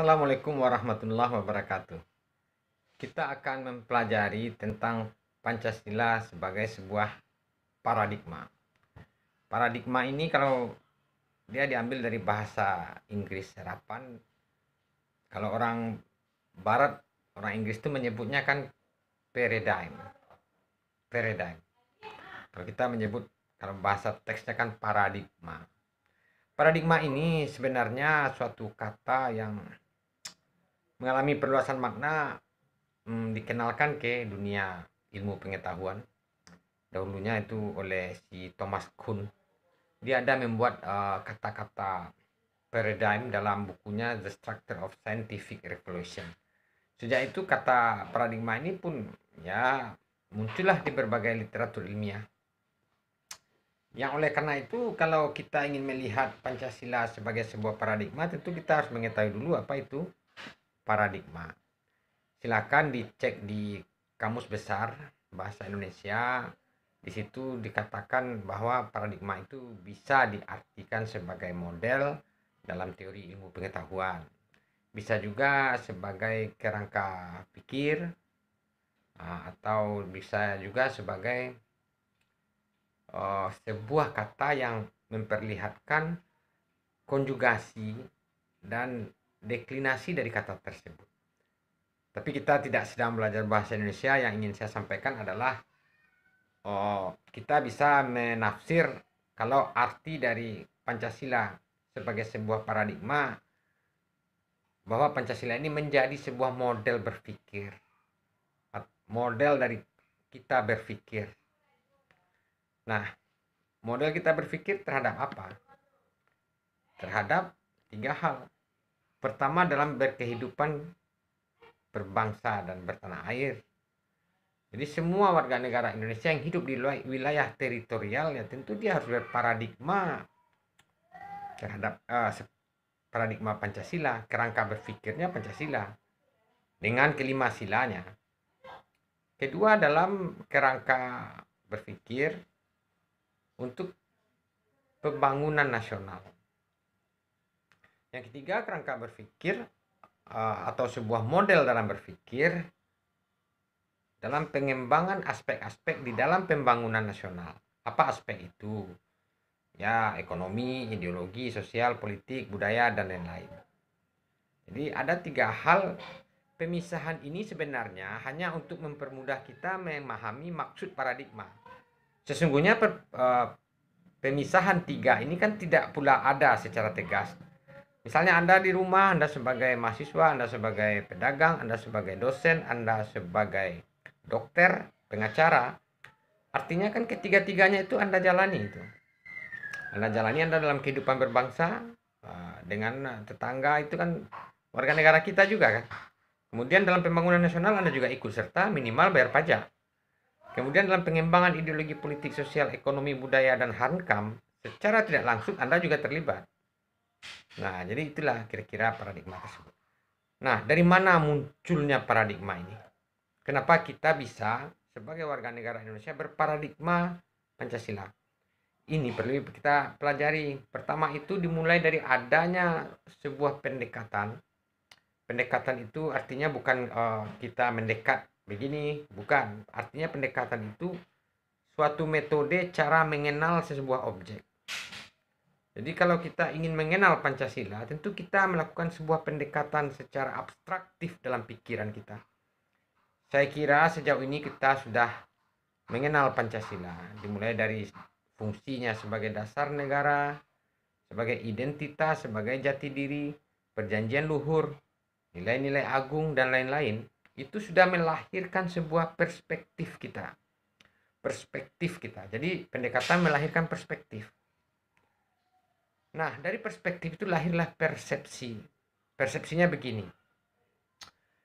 Assalamualaikum warahmatullahi wabarakatuh. Kita akan mempelajari tentang Pancasila sebagai sebuah paradigma. Paradigma ini kalau dia diambil dari bahasa Inggris harapan, kalau orang barat, orang Inggris itu menyebutnya kan paradigm. Paradigm. Kalau kita menyebut, kalau bahasa teksnya kan paradigma. Paradigma ini sebenarnya suatu kata yang mengalami perluasan makna, dikenalkan ke dunia ilmu pengetahuan dahulunya itu oleh si Thomas Kuhn. Dia ada membuat kata-kata paradigm dalam bukunya The Structure of Scientific Revolution. Sejak itu kata paradigma ini pun ya muncullah di berbagai literatur ilmiah. Yang oleh karena itu kalau kita ingin melihat Pancasila sebagai sebuah paradigma, tentu kita harus mengetahui dulu apa itu paradigma. Silakan dicek di Kamus Besar Bahasa Indonesia. Di situ dikatakan bahwa paradigma itu bisa diartikan sebagai model dalam teori ilmu pengetahuan. Bisa juga sebagai kerangka pikir, atau bisa juga sebagai sebuah kata yang memperlihatkan konjugasi dan deklinasi dari kata tersebut. Tapi kita tidak sedang belajar bahasa Indonesia. Yang ingin saya sampaikan adalah kita bisa menafsir kalau arti dari Pancasila sebagai sebuah paradigma, bahwa Pancasila ini menjadi sebuah model berpikir, model dari kita berpikir. Nah, model kita berpikir terhadap apa? Terhadap tiga hal. Pertama, dalam berkehidupan berbangsa dan bertanah air. Jadi semua warga negara Indonesia yang hidup di wilayah teritorial ya tentu dia harus berparadigma terhadap paradigma Pancasila, kerangka berpikirnya Pancasila dengan kelima silanya. Kedua, dalam kerangka berpikir untuk pembangunan nasional. Yang ketiga, kerangka berpikir atau sebuah model dalam berpikir dalam pengembangan aspek-aspek di dalam pembangunan nasional. Apa aspek itu? Ya, ekonomi, ideologi, sosial, politik, budaya, dan lain-lain. Jadi ada tiga hal. Pemisahan ini sebenarnya hanya untuk mempermudah kita memahami maksud paradigma. Sesungguhnya pemisahan tiga ini kan tidak pula ada secara tegas. Misalnya Anda di rumah, Anda sebagai mahasiswa, Anda sebagai pedagang, Anda sebagai dosen, Anda sebagai dokter, pengacara. Artinya kan ketiga-tiganya itu Anda jalani itu. Anda jalani Anda dalam kehidupan berbangsa dengan tetangga, itu kan warga negara kita juga kan. Kemudian dalam pembangunan nasional Anda juga ikut serta, minimal bayar pajak. Kemudian dalam pengembangan ideologi politik, sosial, ekonomi, budaya, dan hankam, secara tidak langsung Anda juga terlibat. Nah, jadi itulah kira-kira paradigma tersebut. Nah, dari mana munculnya paradigma ini? Kenapa kita bisa sebagai warga negara Indonesia berparadigma Pancasila? Ini perlu kita pelajari. Pertama itu dimulai dari adanya sebuah pendekatan. Pendekatan itu artinya bukan kita mendekat begini, bukan. Artinya pendekatan itu suatu metode cara mengenal sebuah objek. Jadi kalau kita ingin mengenal Pancasila, tentu kita melakukan sebuah pendekatan secara abstraktif dalam pikiran kita. Saya kira sejauh ini kita sudah mengenal Pancasila, dimulai dari fungsinya sebagai dasar negara, sebagai identitas, sebagai jati diri, perjanjian luhur, nilai-nilai agung, dan lain-lain. Itu sudah melahirkan sebuah perspektif kita. Perspektif kita. Jadi pendekatan melahirkan perspektif. Nah, dari perspektif itu lahirlah persepsi. Persepsinya begini.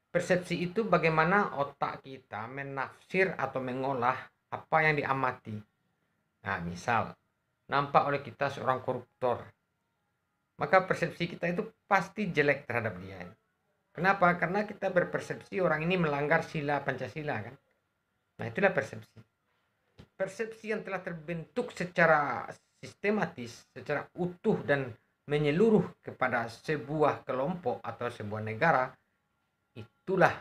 Persepsi itu bagaimana otak kita menafsir atau mengolah apa yang diamati. Nah, misal, nampak oleh kita seorang koruptor. Maka persepsi kita itu pasti jelek terhadap dia. Kenapa? Karena kita berpersepsi orang ini melanggar sila Pancasila kan. Nah, itulah persepsi. Persepsi yang telah terbentuk secara sistematis, secara utuh dan menyeluruh kepada sebuah kelompok atau sebuah negara, itulah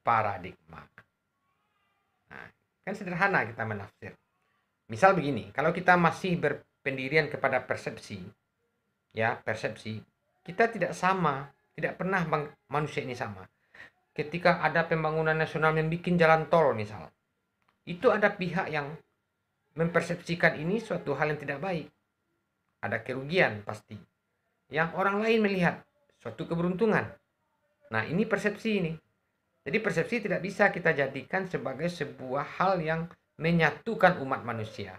paradigma. Nah, kan sederhana kita menafsir. Misal begini, kalau kita masih berpendirian kepada persepsi, ya persepsi, kita tidak sama, tidak pernah manusia ini sama. Ketika ada pembangunan nasional yang bikin jalan tol misal, itu ada pihak yang mempersepsikan ini suatu hal yang tidak baik. Ada kerugian pasti. Yang orang lain melihat suatu keberuntungan. Nah, ini persepsi ini. Jadi persepsi tidak bisa kita jadikan sebagai sebuah hal yang menyatukan umat manusia.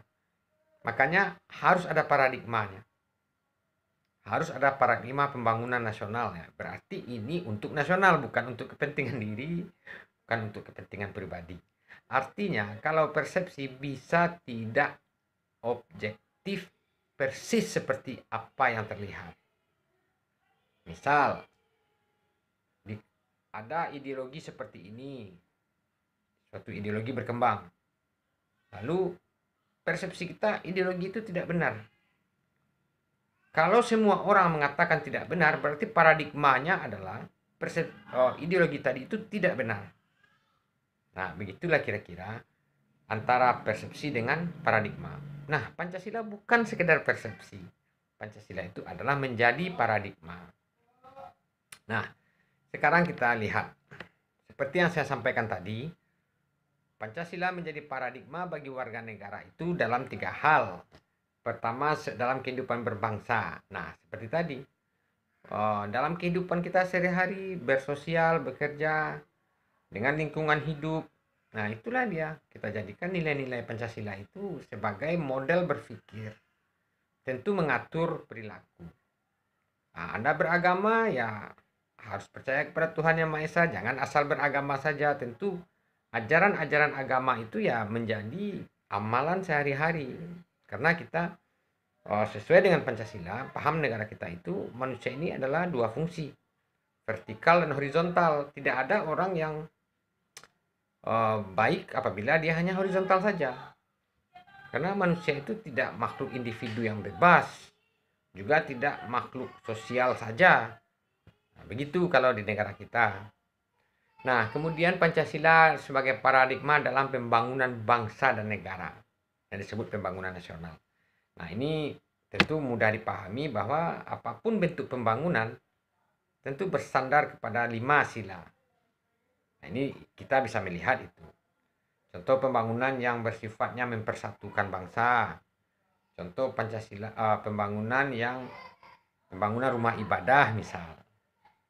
Makanya harus ada paradigmanya. Harus ada paradigma pembangunan nasional ya. Berarti ini untuk nasional, bukan untuk kepentingan diri, bukan untuk kepentingan pribadi. Artinya kalau persepsi bisa tidak objektif persis seperti apa yang terlihat. Misal ada ideologi seperti ini, suatu ideologi berkembang, lalu persepsi kita ideologi itu tidak benar. Kalau semua orang mengatakan tidak benar, berarti paradigmanya adalah ideologi tadi itu tidak benar. Nah, begitulah kira-kira antara persepsi dengan paradigma. Nah, Pancasila bukan sekedar persepsi. Pancasila itu adalah menjadi paradigma. Nah, sekarang kita lihat. Seperti yang saya sampaikan tadi, Pancasila menjadi paradigma bagi warga negara itu dalam 3 hal. Pertama, dalam kehidupan berbangsa. Nah, seperti tadi, dalam kehidupan kita sehari-hari, bersosial, bekerja, dengan lingkungan hidup. Nah, itulah dia. Kita jadikan nilai-nilai Pancasila itu sebagai model berpikir. Tentu mengatur perilaku. Nah, Anda beragama, ya harus percaya kepada Tuhan Yang Maha Esa. Jangan asal beragama saja. Tentu ajaran-ajaran agama itu ya menjadi amalan sehari-hari. Karena kita sesuai dengan Pancasila, paham negara kita itu, manusia ini adalah 2 fungsi. Vertikal dan horizontal. Tidak ada orang yang baik apabila dia hanya horizontal saja. Karena manusia itu tidak makhluk individu yang bebas. Juga tidak makhluk sosial saja. Nah, begitu kalau di negara kita. Nah, kemudian Pancasila sebagai paradigma dalam pembangunan bangsa dan negara. Yang disebut pembangunan nasional. Nah, ini tentu mudah dipahami bahwa apapun bentuk pembangunan tentu bersandar kepada 5 sila. Nah, ini kita bisa melihat itu. Contoh pembangunan yang bersifatnya mempersatukan bangsa. Contoh Pancasila, pembangunan rumah ibadah misal.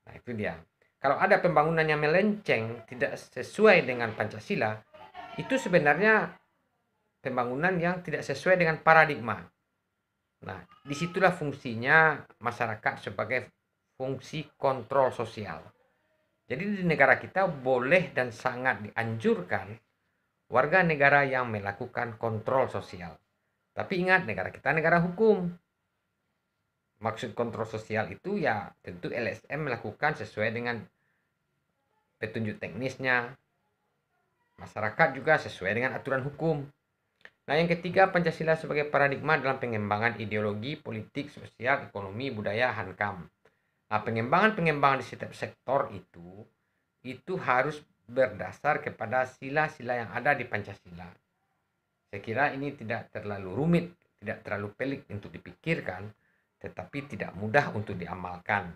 Nah, itu dia. Kalau ada pembangunan yang melenceng, tidak sesuai dengan Pancasila, itu sebenarnya pembangunan yang tidak sesuai dengan paradigma. Nah, disitulah fungsinya masyarakat sebagai fungsi kontrol sosial. Jadi di negara kita boleh dan sangat dianjurkan warga negara yang melakukan kontrol sosial. Tapi ingat, negara kita negara hukum. Maksud kontrol sosial itu ya tentu LSM melakukan sesuai dengan petunjuk teknisnya. Masyarakat juga sesuai dengan aturan hukum. Nah, yang ketiga, Pancasila sebagai paradigma dalam pengembangan ideologi, politik, sosial, ekonomi, budaya, hankam. Nah, pengembangan di setiap sektor itu harus berdasar kepada sila-sila yang ada di Pancasila. Saya kira ini tidak terlalu rumit, tidak terlalu pelik untuk dipikirkan, tetapi tidak mudah untuk diamalkan.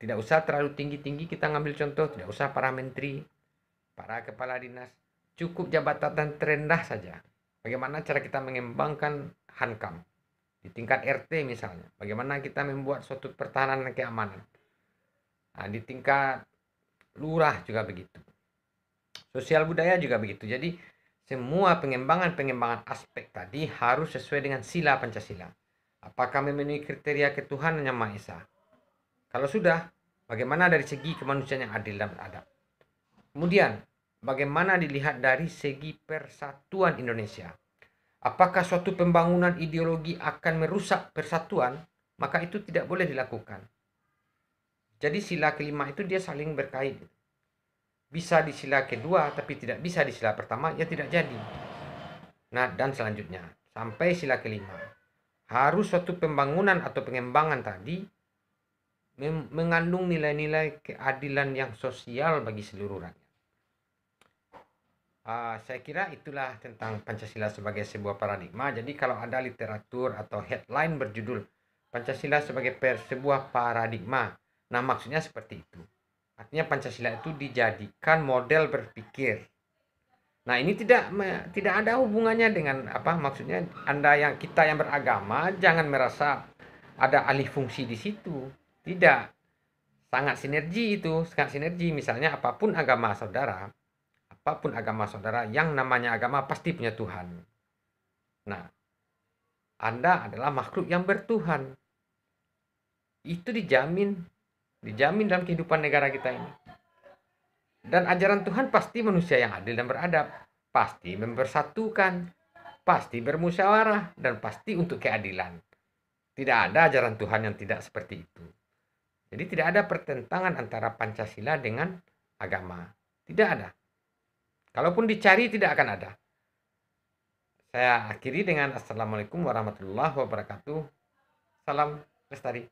Tidak usah terlalu tinggi-tinggi kita ngambil contoh, tidak usah para menteri, para kepala dinas, cukup jabatan terendah saja. Bagaimana cara kita mengembangkan hankam di tingkat RT misalnya, bagaimana kita membuat suatu pertahanan dan keamanan. Nah, di tingkat lurah juga begitu, sosial budaya juga begitu. Jadi semua pengembangan aspek tadi harus sesuai dengan sila Pancasila. Apakah memenuhi kriteria ketuhanan Yang Maha Esa? Kalau sudah, bagaimana dari segi kemanusiaan yang adil dan beradab? Kemudian, bagaimana dilihat dari segi persatuan Indonesia? Apakah suatu pembangunan ideologi akan merusak persatuan? Maka itu tidak boleh dilakukan. Jadi sila kelima itu dia saling berkait. Bisa di sila kedua, tapi tidak bisa di sila pertama, ya tidak jadi. Nah, dan selanjutnya, sampai sila kelima. Harus suatu pembangunan atau pengembangan tadi mengandung nilai-nilai keadilan yang sosial bagi seluruh rakyat. Saya kira itulah tentang Pancasila sebagai sebuah paradigma. Jadi kalau ada literatur atau headline berjudul Pancasila sebagai sebuah paradigma, nah maksudnya seperti itu. Artinya Pancasila itu dijadikan model berpikir. Nah ini tidak ada hubungannya dengan apa maksudnya kita yang beragama jangan merasa ada alih fungsi di situ. Tidak, sangat sinergi itu, sangat sinergi. Misalnya apapun agama saudara, yang namanya agama pasti punya Tuhan. Nah, Anda adalah makhluk yang bertuhan. Itu dijamin dalam kehidupan negara kita ini. Dan ajaran Tuhan pasti manusia yang adil dan beradab, pasti mempersatukan, pasti bermusyawarah, dan pasti untuk keadilan. Tidak ada ajaran Tuhan yang tidak seperti itu. Jadi tidak ada pertentangan antara Pancasila dengan agama. Tidak ada. Kalaupun dicari tidak akan ada. Saya akhiri dengan Assalamualaikum warahmatullahi wabarakatuh. Salam lestari.